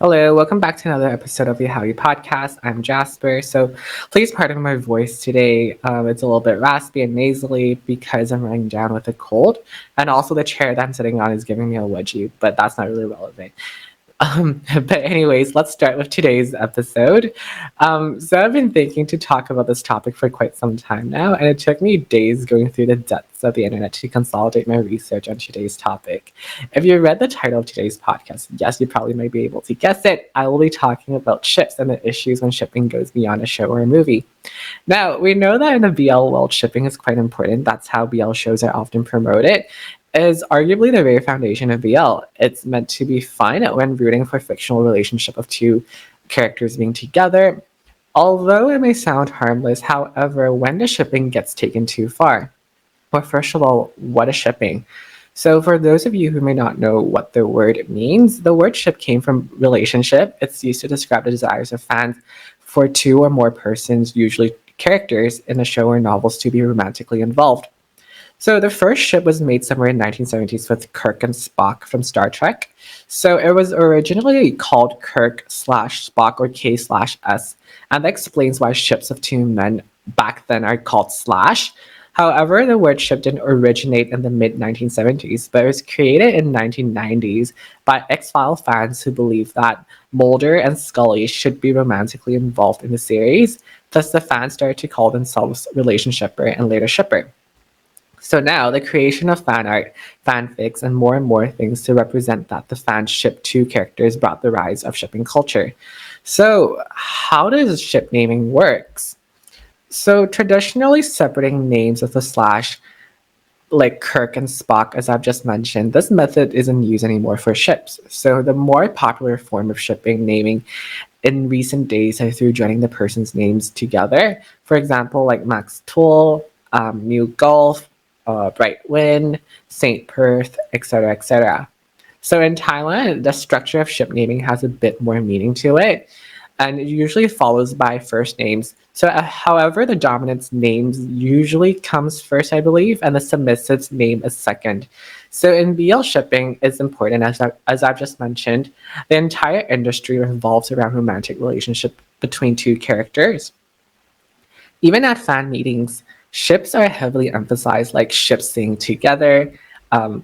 Hello, welcome back to another episode of the How You podcast. I'm Jasper. So please pardon my voice today. It's a little bit raspy and nasally because I'm running down with a cold. And also the chair that I'm sitting on is giving me a wedgie, but that's not really relevant. But anyways, let's start with today's episode. So I've been thinking to talk about this topic for quite some time now, and it took me days going through the depths of the internet to consolidate my research on today's topic. If you read the title of today's podcast, yes, you probably might be able to guess it. I will be talking about ships and the issues when shipping goes beyond a show or a movie. Now, we know that in the BL world, shipping is quite important. That's how BL shows are often promoted. Is arguably the very foundation of BL. It's meant to be fun when rooting for a fictional relationship of two characters being together. Although it may sound harmless, however, when the shipping gets taken too far. Well, first of all, what is shipping? So, for those of you who may not know what the word means, the word ship came from relationship. It's used to describe the desires of fans for two or more persons, usually characters, in a show or novels to be romantically involved. So the first ship was made somewhere in 1970s with Kirk and Spock from Star Trek. So it was originally called Kirk slash Spock or K slash S, and that explains why ships of two men back then are called slash. However, the word ship didn't originate in the mid 1970s, but it was created in 1990s by X-File fans who believed that Mulder and Scully should be romantically involved in the series. Thus, the fans started to call themselves relationshipper and later shipper. So now the creation of fan art, fanfics, and more things to represent that the fans ship two characters brought the rise of shipping culture. So how does ship naming works? So traditionally separating names with a slash, like Kirk and Spock, as I've just mentioned, this method isn't used anymore for ships. So the more popular form of shipping naming in recent days are through joining the person's names together. For example, like Max Tool, New Gulf, Bright Wind, Saint Perth, etc., etc. So in Thailand, the structure of ship naming has a bit more meaning to it, and it usually follows by first names. So, however, the dominant's names usually comes first, I believe, and the submissive's name is second. So in BL shipping, it's important, as I've just mentioned, the entire industry revolves around romantic relationship between two characters. Even at fan meetings, ships are heavily emphasized, like ships singing together,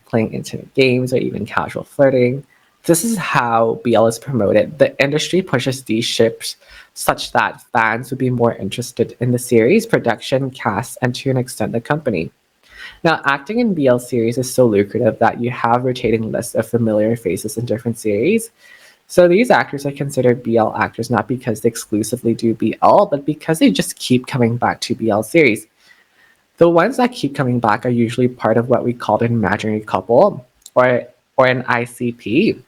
playing intimate games, or even casual flirting. This is how BL is promoted. The industry pushes these ships such that fans would be more interested in the series, production, cast, and to an extent the company. Now, acting in BL series is so lucrative that you have rotating lists of familiar faces in different series. So these actors are considered BL actors not because they exclusively do BL, but because they just keep coming back to BL series. The ones that keep coming back are usually part of what we call an imaginary couple or an ICP.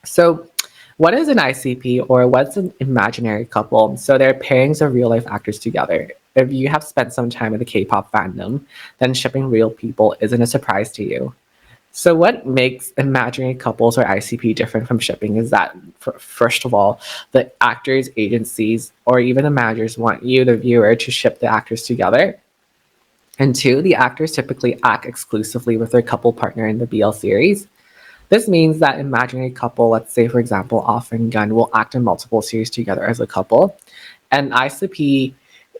So, what is an ICP or what's an imaginary couple? So, they're pairings of real life actors together. If you have spent some time in the K pop fandom, then shipping real people isn't a surprise to you. So, what makes imaginary couples or ICP different from shipping is that, first of all, the actors, agencies, or even the managers want you, the viewer, to ship the actors together. And two, the actors typically act exclusively with their couple partner in the BL series. This means that imaginary couple, let's say for example, Off and Gun, will act in multiple series together as a couple. And ICP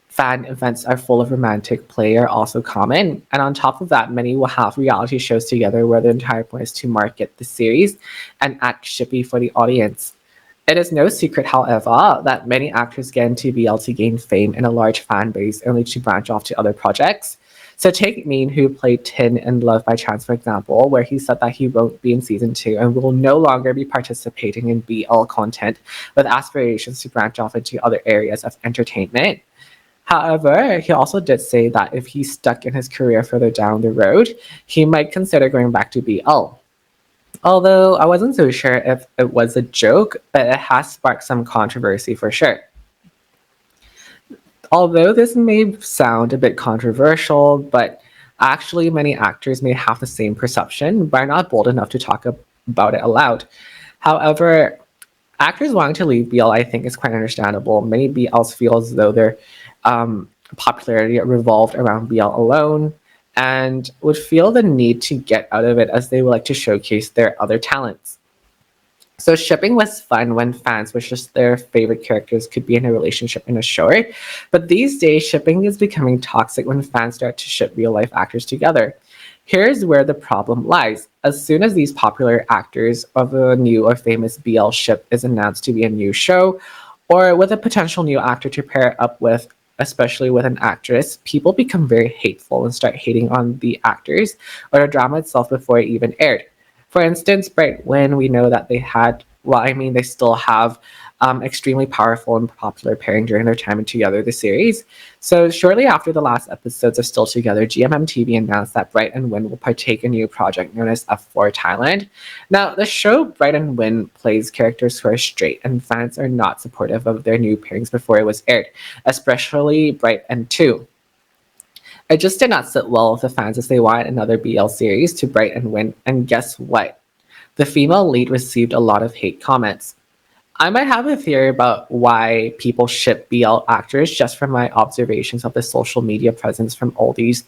fan events are full of romantic play are also common. And on top of that, many will have reality shows together where the entire point is to market the series and act shippy for the audience. It is no secret, however, that many actors get into BL to gain fame and a large fan base only to branch off to other projects. So take Mean, who played Tin in Love by Chance, for example, where he said that he won't be in season 2 and will no longer be participating in BL content with aspirations to branch off into other areas of entertainment. However, he also did say that if he's stuck in his career further down the road, he might consider going back to BL. Although I wasn't so sure if it was a joke, but it has sparked some controversy for sure. Although this may sound a bit controversial, but actually many actors may have the same perception, but are not bold enough to talk about it aloud. However, actors wanting to leave BL, I think, is quite understandable. Many BLs feel as though their popularity revolved around BL alone and would feel the need to get out of it as they would like to showcase their other talents. So shipping was fun when fans wished just their favorite characters could be in a relationship in a show. But these days, shipping is becoming toxic when fans start to ship real life actors together. Here's where the problem lies. As soon as these popular actors of a new or famous BL ship is announced to be a new show, or with a potential new actor to pair up with, especially with an actress, people become very hateful and start hating on the actors or the drama itself before it even aired. For instance, Bright when we know that they had, well, I mean, they still have extremely powerful and popular pairing during their time together, the series. So, shortly after the last episodes of Still Together, GMMTV announced that Bright and Win will partake in a new project known as F4 Thailand. Now, the show Bright and Win plays characters who are straight, and fans are not supportive of their new pairings before it was aired, especially Bright and 2. It just did not sit well with the fans as they wanted another BL series to Bright and Win, and guess what? The female lead received a lot of hate comments. I might have a theory about why people ship BL actors just from my observations of the social media presence from all these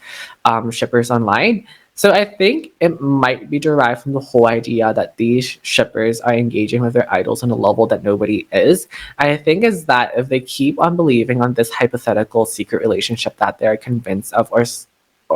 shippers online. So I think it might be derived from the whole idea that these shippers are engaging with their idols on a level that nobody is. I think is that if they keep on believing on this hypothetical secret relationship that they're convinced of, or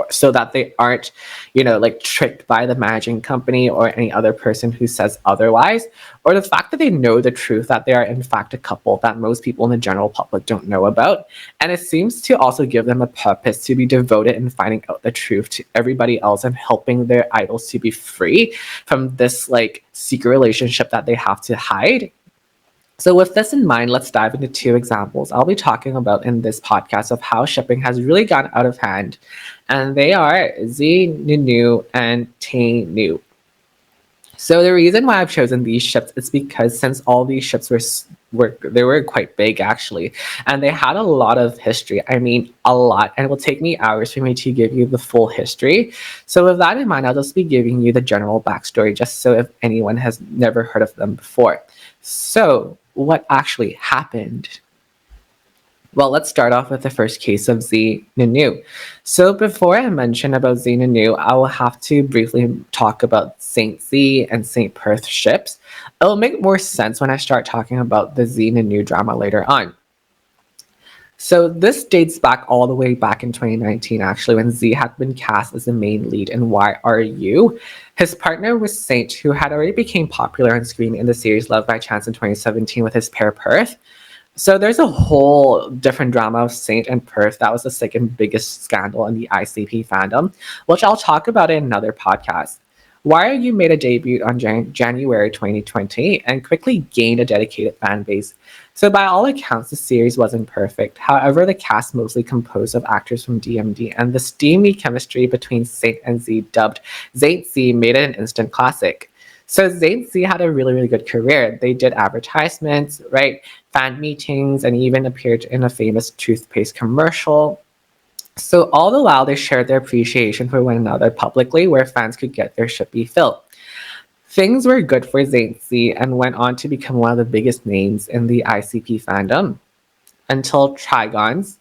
so that they aren't, like tricked by the managing company or any other person who says otherwise, or the fact that they know the truth that they are in fact a couple that most people in the general public don't know about. And it seems to also give them a purpose to be devoted in finding out the truth to everybody else and helping their idols to be free from this like secret relationship that they have to hide. So, with this in mind, let's dive into two examples I'll be talking about in this podcast of how shipping has really gone out of hand. And they are ZeeNuNew and TayNew. So the reason why I've chosen these ships is because since all these ships were quite big actually, and they had a lot of history. I mean, a lot, and it will take me hours for me to give you the full history. So with that in mind, I'll just be giving you the general backstory, just so if anyone has never heard of them before. So what actually happened? Well, let's start off with the first case of ZeeNuNew. So before I mention about ZeeNuNew, I will have to briefly talk about Saint Z and Saint Perth ships. It'll make more sense when I start talking about the ZeeNuNew drama later on. So this dates back all the way back in 2019, actually, when Z had been cast as the main lead in Why Are You? His partner was Saint, who had already become popular on screen in the series Love by Chance in 2017 with his pair Perth. So there's a whole different drama of Saint and Perth. That was the second biggest scandal in the ICP fandom, which I'll talk about in another podcast. Why Are You made a debut on January 2020 and quickly gained a dedicated fan base. So by all accounts, the series wasn't perfect. However, the cast mostly composed of actors from DMD, and the steamy chemistry between Saint and Z, dubbed Saint Z, made it an instant classic. So Saint Z had a really, really good career. They did advertisements, right? Fan meetings, and even appeared in a famous toothpaste commercial. So all the while, they shared their appreciation for one another publicly, where fans could get their shippy fill. Things were good for Saint Z and went on to become one of the biggest names in the ICP fandom until Trigons.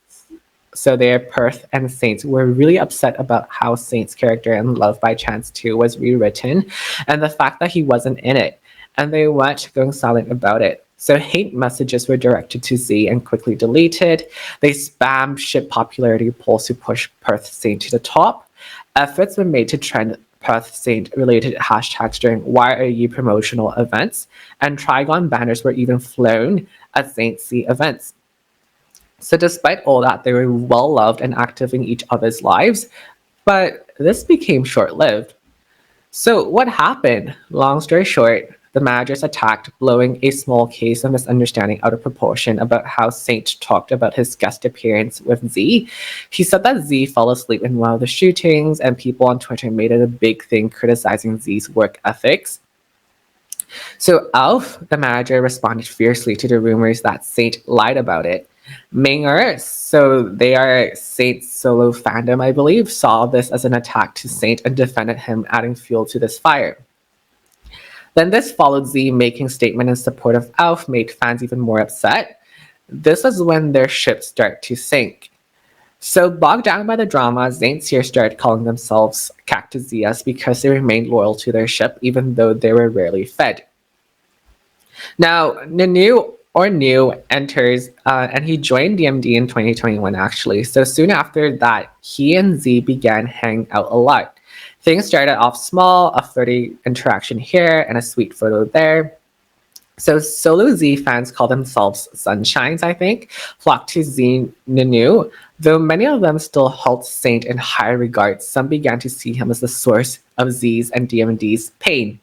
So their Perth and Saints were really upset about how Saint's character in Love by Chance 2 was rewritten and the fact that he wasn't in it. And they weren't going silent about it. So hate messages were directed to Z and quickly deleted. They spammed ship popularity polls to push Perth Saint to the top. Efforts were made to trend Perth Saint related hashtags during Why Are You promotional events, and Trigon banners were even flown at Saint Z events. So despite all that, they were well loved and active in each other's lives, but this became short-lived. So what happened? Long story short, the managers attacked, blowing a small case of misunderstanding out of proportion about how Saint talked about his guest appearance with Z. He said that Z fell asleep in one of the shootings, and people on Twitter made it a big thing criticizing Z's work ethics. So Alf, the manager, responded fiercely to the rumors that Saint lied about it. Minger, so they are Saint's solo fandom, I believe, saw this as an attack to Saint and defended him, adding fuel to this fire. Then this followed Z making statement in support of Alf, made fans even more upset. This is when their ships start to sink. So bogged down by the drama, Saints here started calling themselves Cactusias because they remained loyal to their ship even though they were rarely fed. Now, Nanu or New enters, and he joined DMD in 2021 actually. So soon after that, he and Z began hanging out a lot. Things started off small, a flirty interaction here and a sweet photo there. So solo Z fans call themselves Sunshines, I think, flock to ZeeNuNew. Though many of them still held Saint in high regard, some began to see him as the source of Z's and DMD's pain.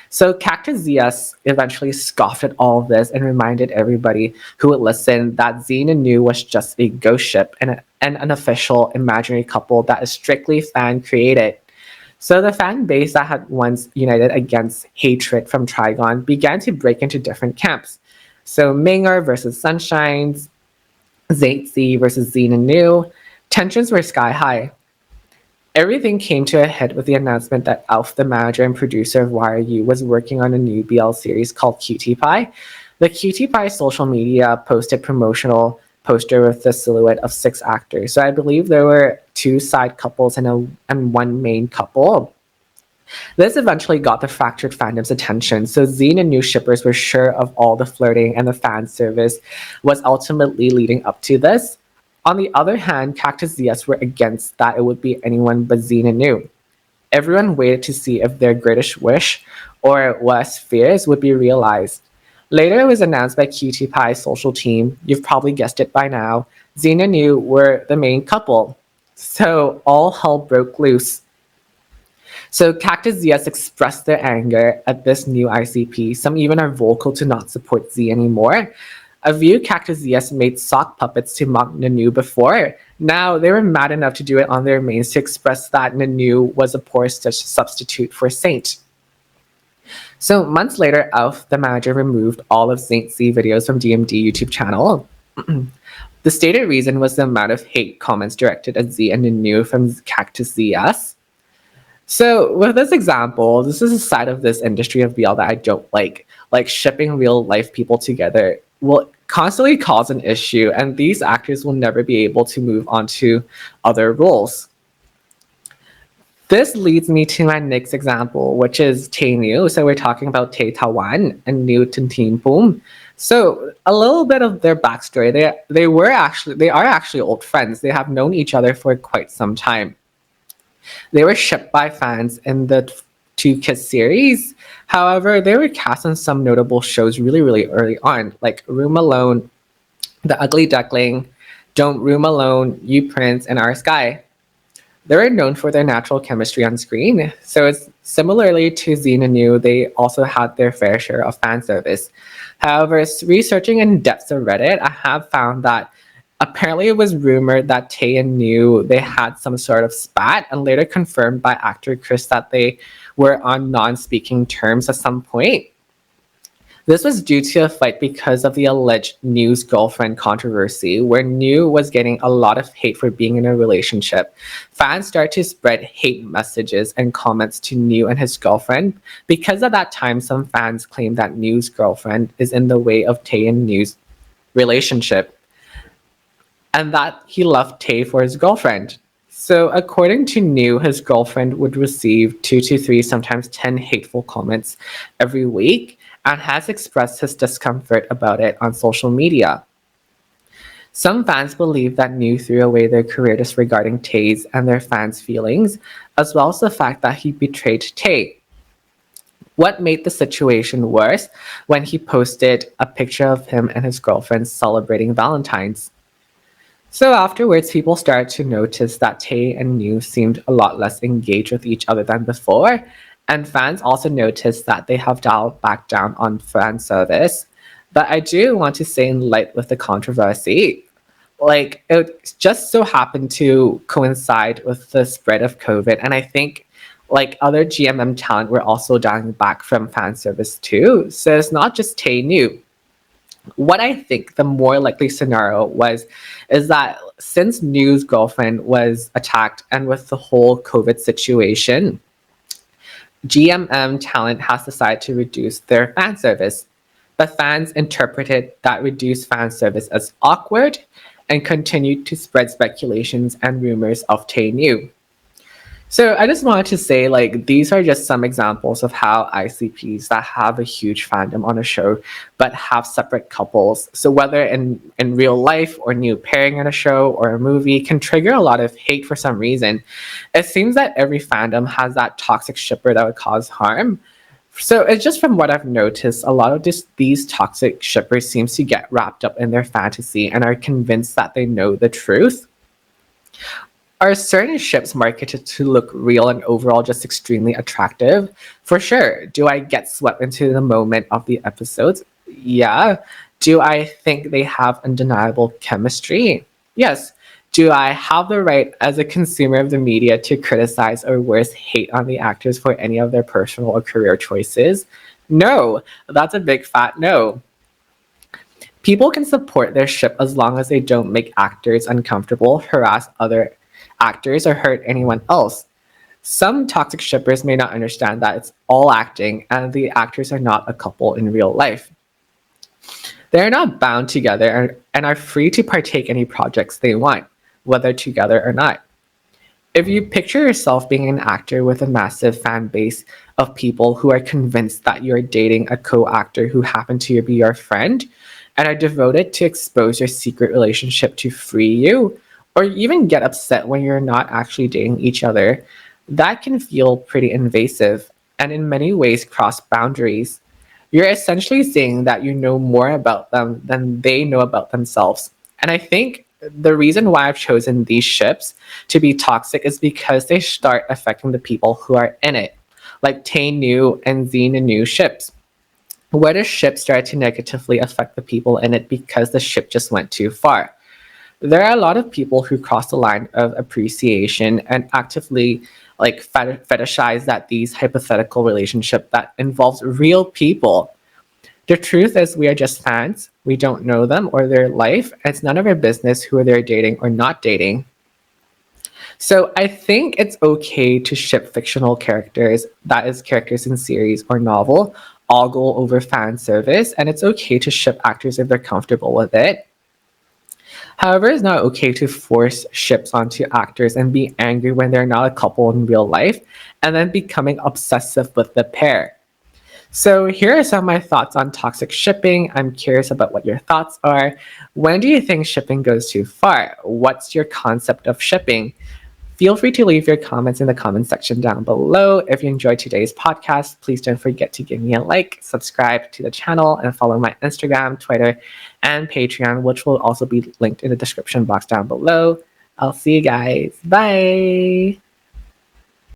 So Cactus ZS eventually scoffed at all of this and reminded everybody who would listen that ZeeNuNew was just a ghost ship and an official imaginary couple that is strictly fan created. So the fan base that had once united against hatred from Trigon began to break into different camps. So Minger versus Sunshines, Zaytzi versus ZeeNuNew. Tensions were sky high. Everything came to a head with the announcement that Alf, the manager and producer of YRU, was working on a new BL series called Cutie Pie. The Cutie Pie social media posted promotional poster with the silhouette of 6 actors. So I believe there were 2 side couples and 1 main couple. This eventually got the fractured fandom's attention, so ZeeNuNew shippers were sure of all the flirting and the fan service was ultimately leading up to this. On the other hand, Cactus ZS were against that it would be anyone but ZeeNuNew. Everyone waited to see if their greatest wish or worst fears would be realized. Later, it was announced by Cutie Pie's social team, you've probably guessed it by now, ZeeNuNew were the main couple. So all hell broke loose. So Cactus ZS expressed their anger at this new ICP. Some even are vocal to not support Z anymore. A few Cactus ZS made sock puppets to mock Nanu before. Now they were mad enough to do it on their mains to express that Nanu was a poor substitute for Saint. So months later, Alf, the manager, removed all of Saint Z videos from DMD YouTube channel. The stated reason was the amount of hate comments directed at Z and Nanu from Cactus ZS. So with this example, this is a side of this industry of BL that I don't like. Like shipping real life people together will constantly cause an issue, and these actors will never be able to move on to other roles. This leads me to my next example, which is TayNew. So we're talking about Tay Tawan and New Team Boom. So a little bit of their backstory. They are actually old friends. They have known each other for quite some time. They were shipped by fans in the 2 Kiss series. However, they were cast on some notable shows really, really early on, like Room Alone, The Ugly Duckling, Don't Room Alone, You Prince, and Our Sky. They were known for their natural chemistry on screen. So it's similarly to ZeeNuNew, they also had their fair share of fan service. However, researching in depths of Reddit, I have found that apparently it was rumored that Tay and New, they had some sort of spat, and later confirmed by actor Chris that they were on non-speaking terms at some point. This was due to a fight because of the alleged New's girlfriend controversy, where New was getting a lot of hate for being in a relationship. Fans started to spread hate messages and comments to New and his girlfriend. Because at that time, some fans claimed that New's girlfriend is in the way of Tay and New's relationship, and that he left Tay for his girlfriend. So according to New, his girlfriend would receive 2 to 3, sometimes 10 hateful comments every week, and has expressed his discomfort about it on social media. Some fans believe that New threw away their career disregarding Tay's and their fans' feelings, as well as the fact that he betrayed Tay. What made the situation worse when he posted a picture of him and his girlfriend celebrating Valentine's. So afterwards, people started to notice that Tay and New seemed a lot less engaged with each other than before, and fans also noticed that they have dialed back down on fan service. But I do want to say, in light with the controversy, like it just so happened to coincide with the spread of COVID, and I think like other GMM talent were also dialing back from fan service too. So it's not just TayNew. What I think the more likely scenario is that since New's girlfriend was attacked and with the whole COVID situation, GMM talent has decided to reduce their fan service. But fans interpreted that reduced fan service as awkward and continued to spread speculations and rumors of TayNew. So I just wanted to say, like, these are just some examples of how ICPs that have a huge fandom on a show, but have separate couples. So whether in real life or new pairing in a show or a movie can trigger a lot of hate for some reason. It seems that every fandom has that toxic shipper that would cause harm. So it's just from what I've noticed, a lot of these toxic shippers seems to get wrapped up in their fantasy and are convinced that they know the truth. Are certain ships marketed to look real and overall just extremely attractive? For sure. Do I get swept into the moment of the episodes? Yeah. Do I think they have undeniable chemistry? Yes. Do I have the right as a consumer of the media to criticize or worse, hate on the actors for any of their personal or career choices? No. That's a big fat no. People can support their ship as long as they don't make actors uncomfortable, harass other actors, or hurt anyone else. Some toxic shippers may not understand that it's all acting and the actors are not a couple in real life. They are not bound together and are free to partake any projects they want, whether together or not. If you picture yourself being an actor with a massive fan base of people who are convinced that you're dating a co-actor who happened to be your friend and are devoted to expose your secret relationship to free you, or even get upset when you're not actually dating each other, that can feel pretty invasive and in many ways cross boundaries. You're essentially saying that you know more about them than they know about themselves. And I think the reason why I've chosen these ships to be toxic is because they start affecting the people who are in it, like TayNew and ZeeNuNew ships, where the ship started to negatively affect the people in it because the ship just went too far. There are a lot of people who cross the line of appreciation and actively like fetishize that these hypothetical relationship that involves real people. The truth is we are just fans. We don't know them or their life. And it's none of our business who they're dating or not dating. So I think it's okay to ship fictional characters, that is characters in series or novel, all go over fan service, and it's okay to ship actors if they're comfortable with it. However, it's not okay to force ships onto actors and be angry when they're not a couple in real life, and then becoming obsessive with the pair. So here are some of my thoughts on toxic shipping. I'm curious about what your thoughts are. When do you think shipping goes too far? What's your concept of shipping? Feel free to leave your comments in the comment section down below. If you enjoyed today's podcast, please don't forget to give me a like, subscribe to the channel, and follow my Instagram, Twitter, and Patreon, which will also be linked in the description box down below. I'll see you guys. Bye!